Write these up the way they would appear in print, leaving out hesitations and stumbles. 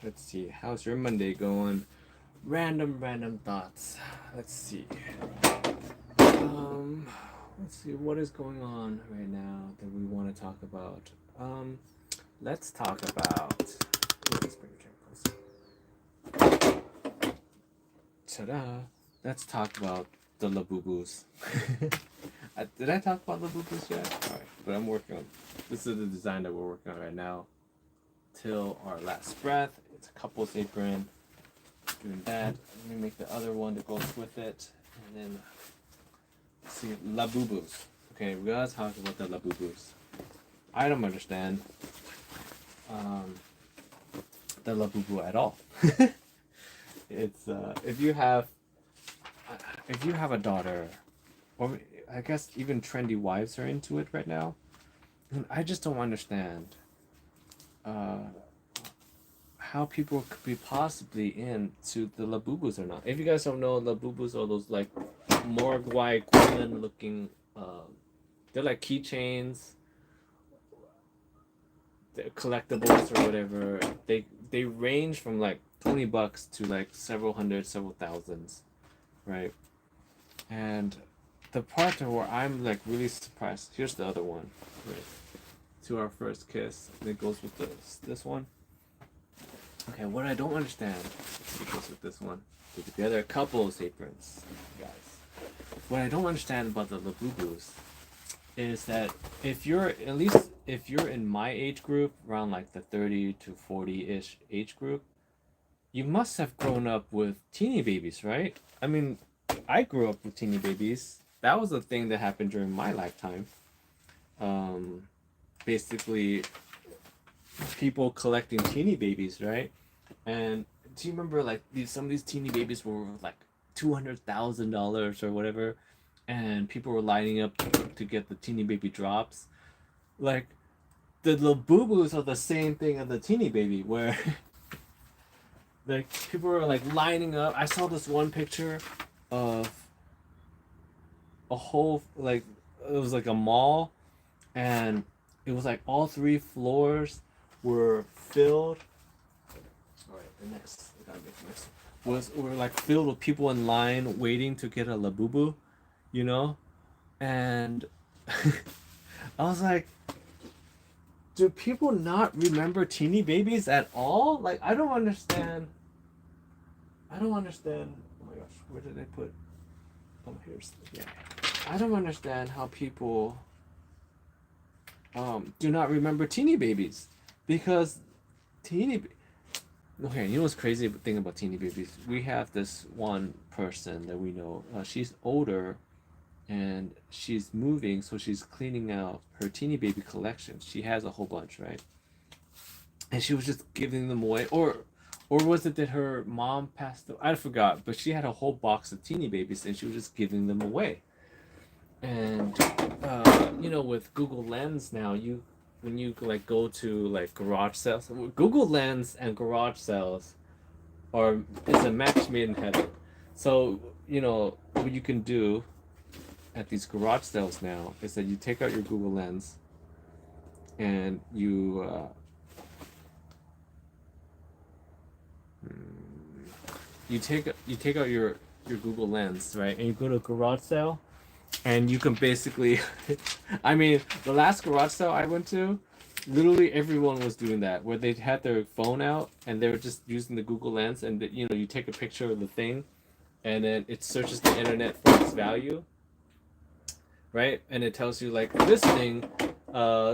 Let's see. How's your Monday going? Random thoughts. Let's see. Um, let's see what is going on right now that we want to talk about. Um, let's talk about. Let's bring it closer. Ta-da! Let's talk about the Labubus. Did I talk about Labubus yet? All right, but I'm working on. This is the design that we're working on right now. Till our last breath. It's a couple's apron. Doing that. Let me make the other one that goes with it, and then see Labubus. Okay, we gotta talk about the Labubus. I don't understand the Labubu at all. It's if you have a daughter, or I guess even trendy wives are into it right now. And I just don't understand uh, how people could be possibly into the Labubus or not. If you guys don't know, Labubus are those like Morgwai Quinlan looking. They're like keychains, they're collectibles or whatever. They range from like $20 to like several hundred, several thousands, right? And the part where I'm like really surprised. Here's the other one, right? To our first kiss. And it goes with this one. Okay, what I don't understand. It goes with this one. Put together a couple of aprons, guys. What I don't understand about the Labubus is that if you're at least if you're in my age group, around like the 30 to 40-ish age group, you must have grown up with teeny babies, right? I mean, I grew up with teeny babies. That was a thing that happened during my lifetime. Um, Basically, people collecting teeny babies, right? And do you remember like some of these teeny babies were like $200,000 or whatever, and people were lining up to get the teeny baby drops. Like the little boo boos are the same thing as the teeny baby, where like people were like lining up. I saw this one picture of a whole like it was like a mall, and it was like all three floors were filled. All right, the next I gotta make this was were like filled with people in line waiting to get a Labubu, you know, and I was like, do people not remember teeny babies at all? Like, I don't understand. I don't understand. Oh my gosh, where did I put? Oh, here's yeah. I don't understand how people do not remember teeny babies, because teeny. Okay, you know what's crazy thing about teeny babies? We have this one person that we know. She's older, and she's moving, so she's cleaning out her teeny baby collection. She has a whole bunch, right? And she was just giving them away, or was it that her mom passed away? I forgot, but she had a whole box of teeny babies, and she was just giving them away. And with Google Lens now, you when you like go to like garage sales, Google Lens and garage sales are it's a match made in heaven. So what you can do at these garage sales now is that you take out your Google Lens and you take out your Google Lens, right? And you go to a garage sale, and you can basically, I mean, the last garage sale I went to, literally everyone was doing that, where they had their phone out and they were just using the Google Lens, and you take a picture of the thing, and then it searches the internet for its value, right? And it tells you like this thing,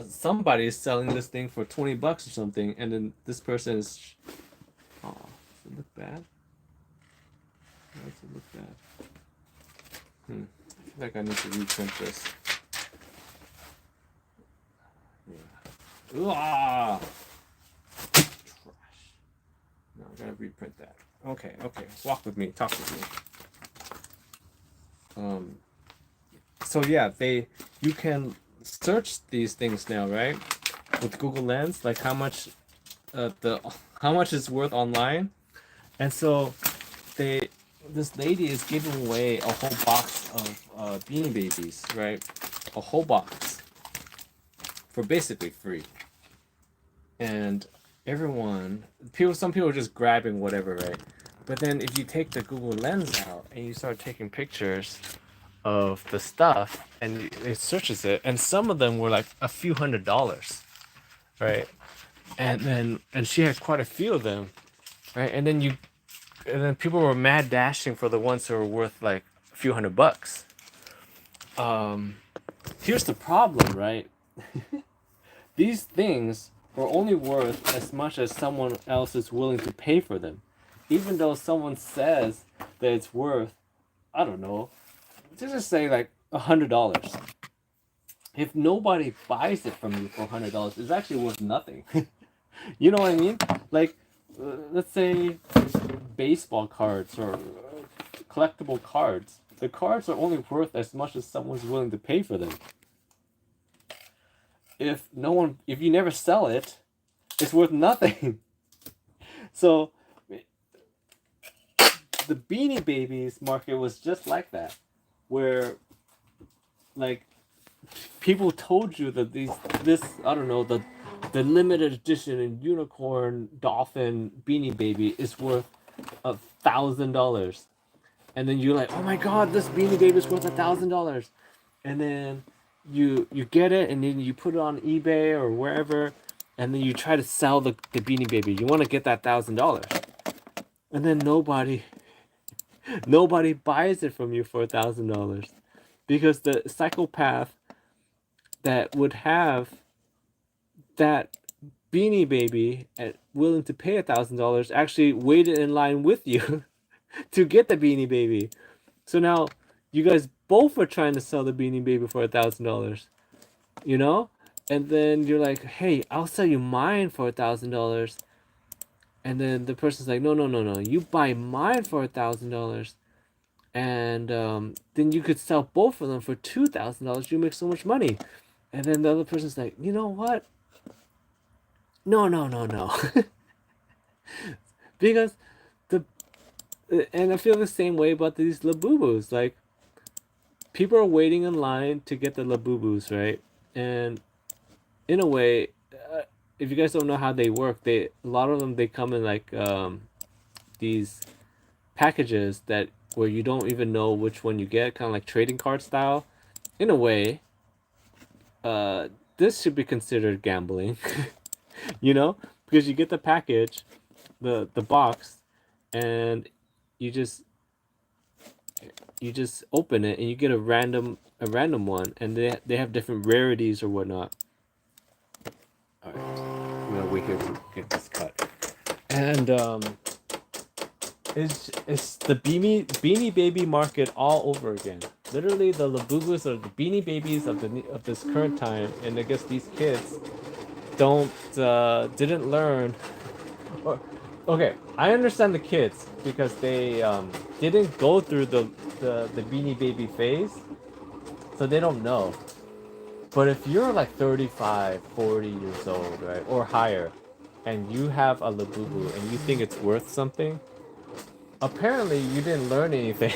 somebody is selling this thing for $20 or something, and then this person is, oh, does it look bad? Why does it look bad? I feel like I need to reprint this. Yeah. Ugh! Trash. No, I gotta reprint that. Okay. Walk with me. Talk with me. So yeah, you can search these things now, right? With Google Lens, like how much it's worth online, and so this lady is giving away a whole box of Beanie Babies, right? A whole box for basically free, and some people are just grabbing whatever, right? But then if you take the Google Lens out and you start taking pictures of the stuff and it searches it, and some of them were like a few $100s, right? And she had quite a few of them, right? And then people were mad dashing for the ones that were worth like a few $100. Um, Here's the problem, right? These things are only worth as much as someone else is willing to pay for them. Even though someone says that it's worth, I don't know, just say like $100. If nobody buys it from you for $100, it's actually worth nothing. You know what I mean? Like, let's say baseball cards or collectible cards. The cards are only worth as much as someone's willing to pay for them. If you never sell it, it's worth nothing. So the Beanie Babies market was just like that, where like people told you that this I don't know, the limited edition and unicorn dolphin Beanie Baby is worth $1,000, and then you're like, oh my god, this Beanie Baby is worth $1,000, and then you get it and then you put it on eBay or wherever, and then you try to sell the Beanie Baby. You want to get that $1,000, and then nobody buys it from you for $1,000 because the psychopath that would have that Beanie Baby at willing to pay $1,000 actually waited in line with you to get the Beanie Baby. So now you guys both are trying to sell the Beanie Baby for $1,000, you know, and then you're like, hey, I'll sell you mine for $1,000, and then the person's like, no, no, no, no, you buy mine for $1,000, and then you could sell both of them for $2,000. You make so much money, and then the other person's like, you know what? No, no, no, no, because the and I feel the same way about these Labubus. Like, people are waiting in line to get the Labubus, right? And in a way, if you guys don't know how they work, a lot of them they come in like these packages that where you don't even know which one you get, kind of like trading card style. In a way, this should be considered gambling, you know, because you get the package, the box, and you just you just open it and you get a random one, and they have different rarities or whatnot. All right, I'm gonna wait here to get this cut. And it's the Beanie Baby market all over again. Literally, the Labubus are the Beanie Babies of this current time, and I guess these kids didn't learn. Or, okay, I understand the kids because they didn't go through the Beanie Baby phase, so they don't know. But if you're like 35, 40 years old, right, or higher, and you have a Labubu and you think it's worth something, apparently you didn't learn anything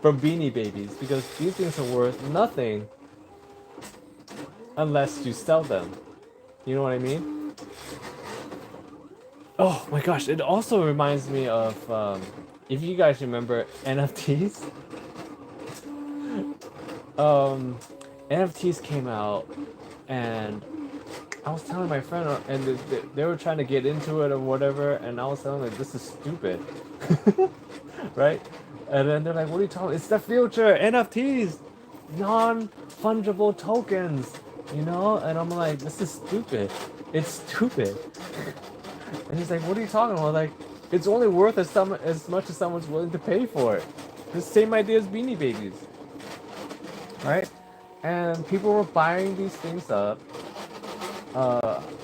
from Beanie Babies, because these things are worth nothing unless you sell them. You know what I mean? Oh my gosh, it also reminds me of if you guys remember NFTs. NFTs came out, and I was telling my friend, and they were trying to get into it or whatever, and I was telling them, like, this is stupid, right? And then they're like, what are you talking? It's the future, NFTs, non-fungible tokens, you know? And I'm like, this is stupid. It's stupid. And he's like, what are you talking about? Like, it's only worth as much as someone's willing to pay for it. The same idea as Beanie Babies, right? And people were buying these things up,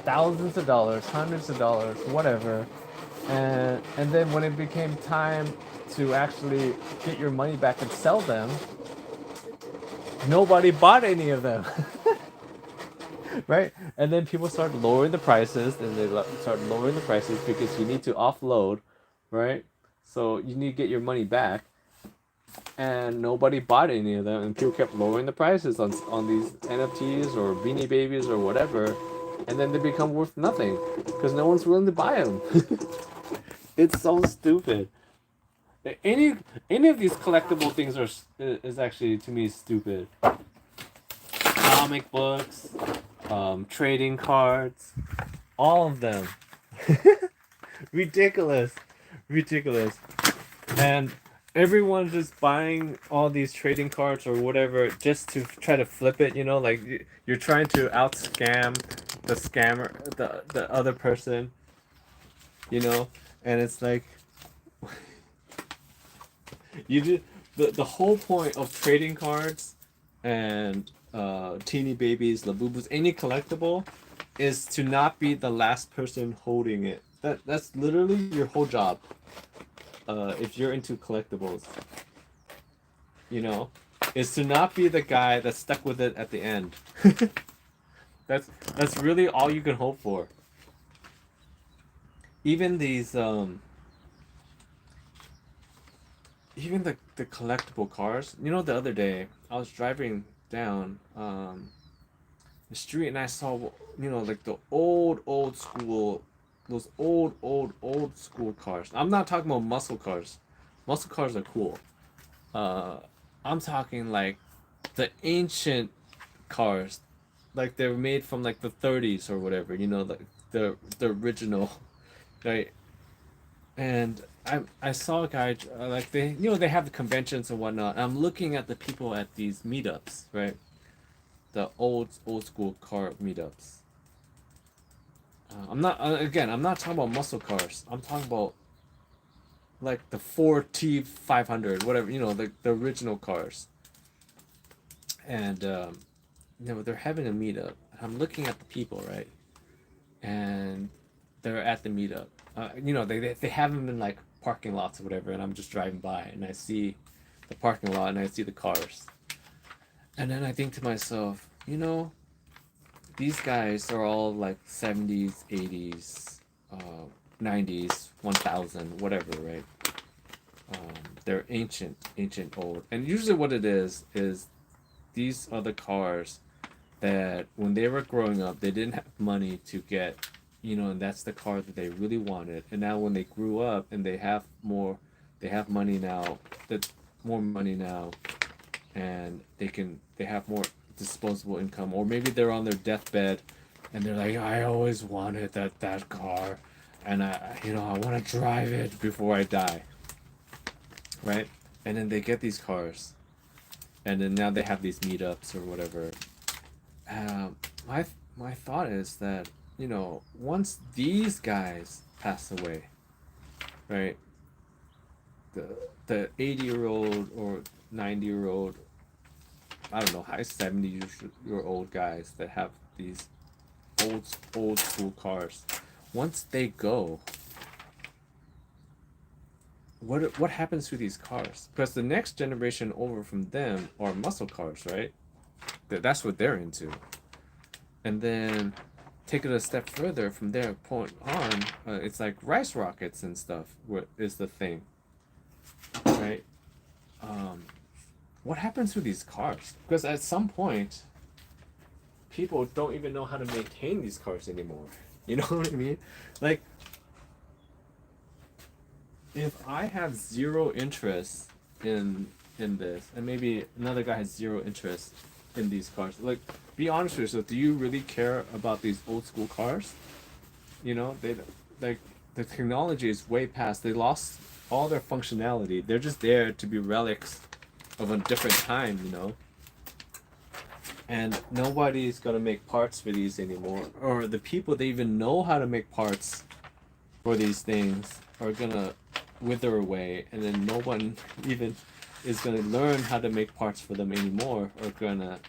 thousands of dollars, hundreds of dollars, whatever. And then when it became time to actually get your money back and sell them, nobody bought any of them. Right? And then people start lowering the prices, and they start lowering the prices because you need to offload, right? So you need to get your money back. And nobody bought any of them, and people kept lowering the prices on these NFTs or Beanie Babies or whatever. and then they become worth nothing because no one's willing to buy them. It's so stupid. Any any of these collectible things is actually to me stupid. Comic books, trading cards, all of them. Ridiculous, ridiculous, and everyone's just buying all these trading cards or whatever just to try to flip it. You know, like you're trying to out scam the scammer, the other person. You know, and it's like you do the whole point of trading cards and teeny babies, labubus, any collectible is to not be the last person holding it. That's literally your whole job. If you're into collectibles, you know, is to not be the guy that's stuck with it at the end. That's really all you can hope for. Even these even the collectible cars. You know, the other day I was driving down the street and I saw, you know, like the old school, those old school cars. I'm not talking about muscle cars. Muscle cars are cool. Uh, I'm talking like the ancient cars, like they're made from like the 30s or whatever. You know, like the original, right? And I saw a guy like they, you know, they have the conventions and whatnot. I'm looking at the people at these meetups, right? The old school car meetups. I'm not again. I'm not talking about muscle cars. I'm talking about like the 4T500, whatever, you know, the original cars. And you know, they're having a meetup. I'm looking at the people, right? And they're at the meetup. You know, they have them in like parking lots or whatever, and I'm just driving by and I see the parking lot and I see the cars. And then I think to myself, you know, these guys are all like 70s, 80s, 90s, 1000, whatever, right? They're ancient, old. And usually what it is these are the cars that when they were growing up, they didn't have money to get, you know, and that's the car that they really wanted. And now when they grew up and they have money now, that more money now, and they have more disposable income, or maybe they're on their deathbed and they're like, I always wanted that car, and I want to drive it before I die, right? And then they get these cars, and then now they have these meetups or whatever. um, my my thought is that, you know, once these guys pass away, right, the 80-year-old or 90-year-old, I don't know, high 70-year-old guys that have these old old school cars, once they go, what happens to these cars? Because the next generation over from them are muscle cars, right? That's what they're into. And then take it a step further from their point on, it's like rice rockets and stuff. What is the thing, right? Um, what happens to these cars? Because at some point, people don't even know how to maintain these cars anymore. You know what I mean? Like, if I have zero interest in this, and maybe another guy has zero interest in these cars, like, be honest with yourself. Do you really care about these old school cars? You know, they like the technology is way past. They lost all their functionality. They're just there to be relics of a different time. You know, and nobody's gonna make parts for these anymore, or the people that even know how to make parts for these things are gonna wither away, and then no one even is gonna learn how to make parts for them anymore, or gonna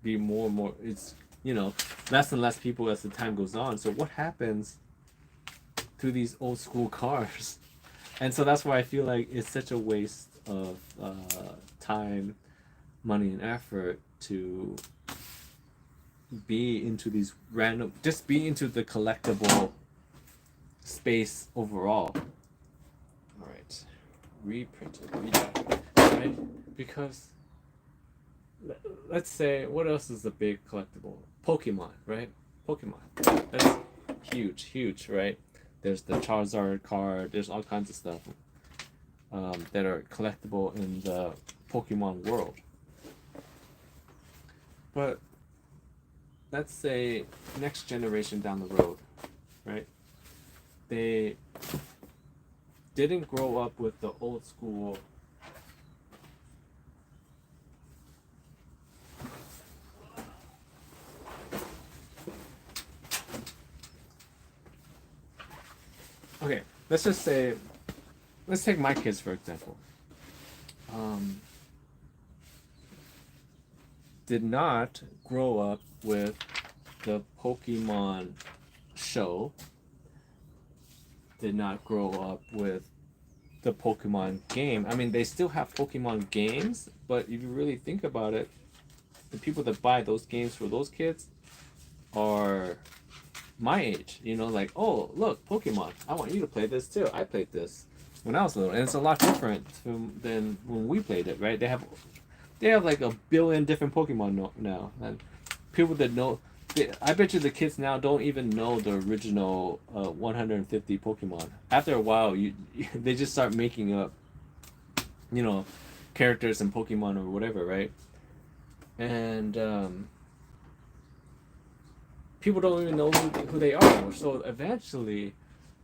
be more and more, it's, you know, less and less people as the time goes on. So what happens to these old school cars? And so that's why I feel like it's such a waste of time, money, and effort to be into these random, just be into the collectible space overall. All right, reprinted, right? Because let's say, what else is a big collectible? Pokemon, right? Pokemon. That's huge, right? There's the Charizard card. There's all kinds of stuff that are collectible in the Pokemon world. But let's say next generation down the road, right? They didn't grow up with the old school okay, let's just say, let's take my kids for example. Um, did not grow up with the Pokemon show, did not grow up with the Pokemon game. I mean, they still have Pokemon games, but if you really think about it, the people that buy those games for those kids are my age. You know, like, oh, look, Pokemon. I want you to play this too. I played this when I was little, and it's a lot different than when we played it, right? They have like a billion different Pokemon now, and people that know. I bet you the kids now don't even know the original 150 Pokemon. After a while, they just start making up, you know, characters and Pokemon or whatever, right? And people don't even know who they are. So eventually,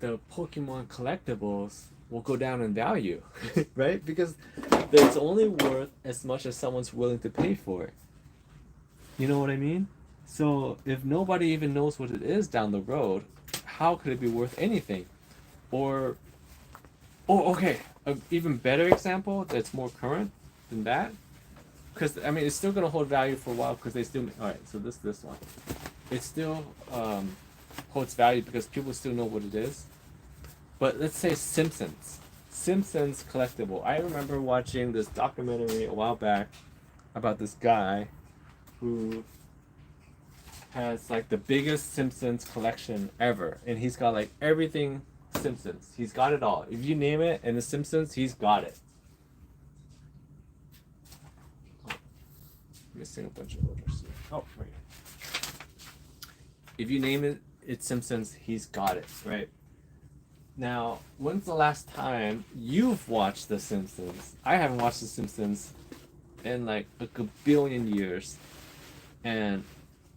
the Pokemon collectibles will go down in value, right? Because it's only worth as much as someone's willing to pay for it. You know what I mean? So if nobody even knows what it is down the road, how could it be worth anything? Or, oh, okay, an even better example that's more current than that, because I mean it's still gonna hold value for a while because they still. All right, so this one, it still holds value because people still know what it is. But let's say Simpsons. Simpsons collectible. I remember watching this documentary a while back about this guy who has like the biggest Simpsons collection ever, and he's got like everything Simpsons. He's got it all. If you name it in the Simpsons, he's got it. Oh, missing a bunch of orders. Oh, right. If you name it, it's Simpsons. He's got it, right? Now, when's the last time you've watched The Simpsons? I haven't watched The Simpsons in like a billion years, and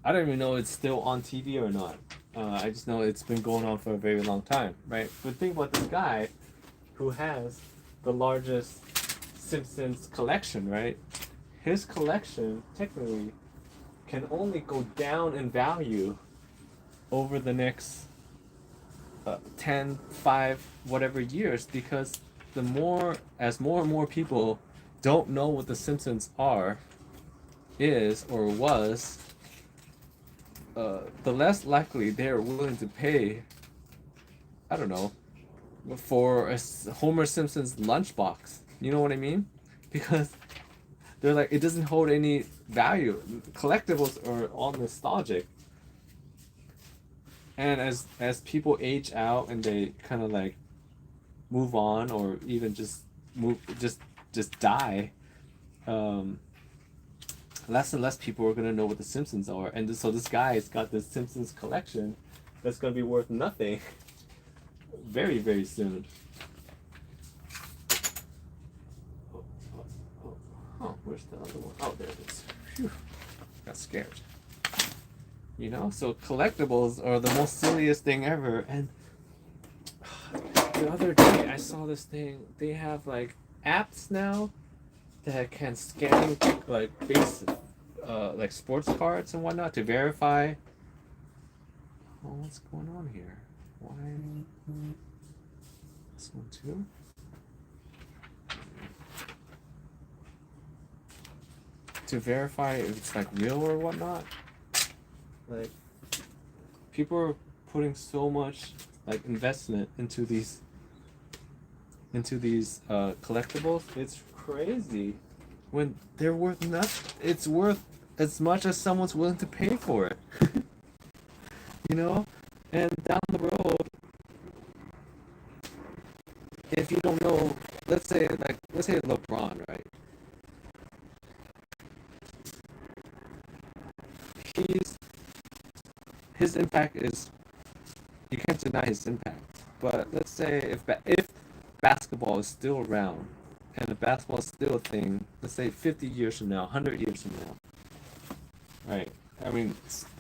I don't even know it's still on TV or not. I just know it's been going on for a very long time, right? But think about this guy who has the largest Simpsons collection, right? His collection technically can only go down in value over the next 10, 5, whatever years, because as more and more people don't know what the Simpsons is or was, the less likely they're willing to pay, I don't know, for a Homer Simpson's lunchbox. You know what I mean? Because they're like, it doesn't hold any value. Collectibles are all nostalgic. And as people age out and they kind of like move on or even just die, less and less people are gonna know what the Simpsons are, and so this guy's got this Simpsons collection that's gonna be worth nothing very very soon. Oh, where's the other one? Oh, there it is. Phew. Got scared. You know, so collectibles are the most silliest thing ever. And the other day I saw this thing. They have like apps now that can scan like like sports cards and whatnot to verify. Oh, what's going on here? Why this one too? To verify if it's like real or whatnot. Like, people are putting so much like investment into these collectibles. It's crazy. When they're worth nothing, it's worth as much as someone's willing to pay for it. You know, and down the road, if you don't know, let's say LeBron, right? He's his impact is, you can't deny his impact. But let's say if basketball is still around, and if basketball is still a thing, let's say 50 years from now, 100 years from now, right? I mean,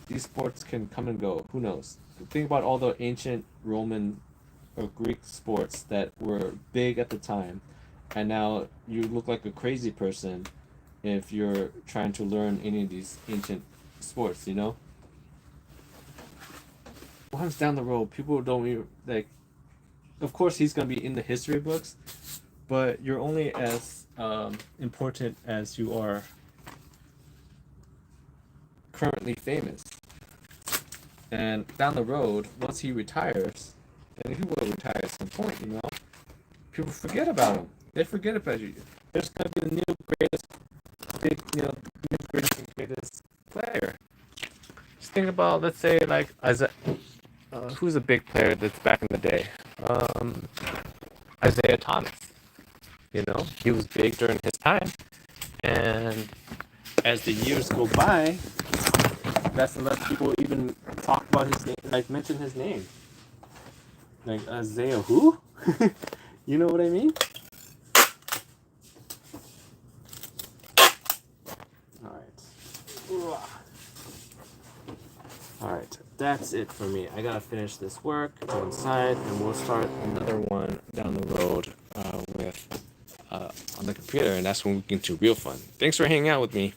these sports can come and go. Who knows? Think about all the ancient Roman or Greek sports that were big at the time, and now you look like a crazy person if you're trying to learn any of these ancient sports, you know? Once down the road, people don't even, like, of course he's going to be in the history books, but you're only as important as you are currently famous. And down the road, once he retires, and he will retire at some point, you know, people forget about him. They forget about you. There's going to be the new greatest, big, new greatest and greatest player. Just think about, let's say, like, who's a big player that's back in the day? Isaiah Thomas. You know, he was big during his time, and as the years go by, less and less people even talk about his name, like mention his name. Like Isaiah who? You know what I mean? Alright. Alright, that's it for me. I gotta finish this work, go inside, and we'll start another one down the road with on the computer, and that's when we get to real fun. Thanks for hanging out with me.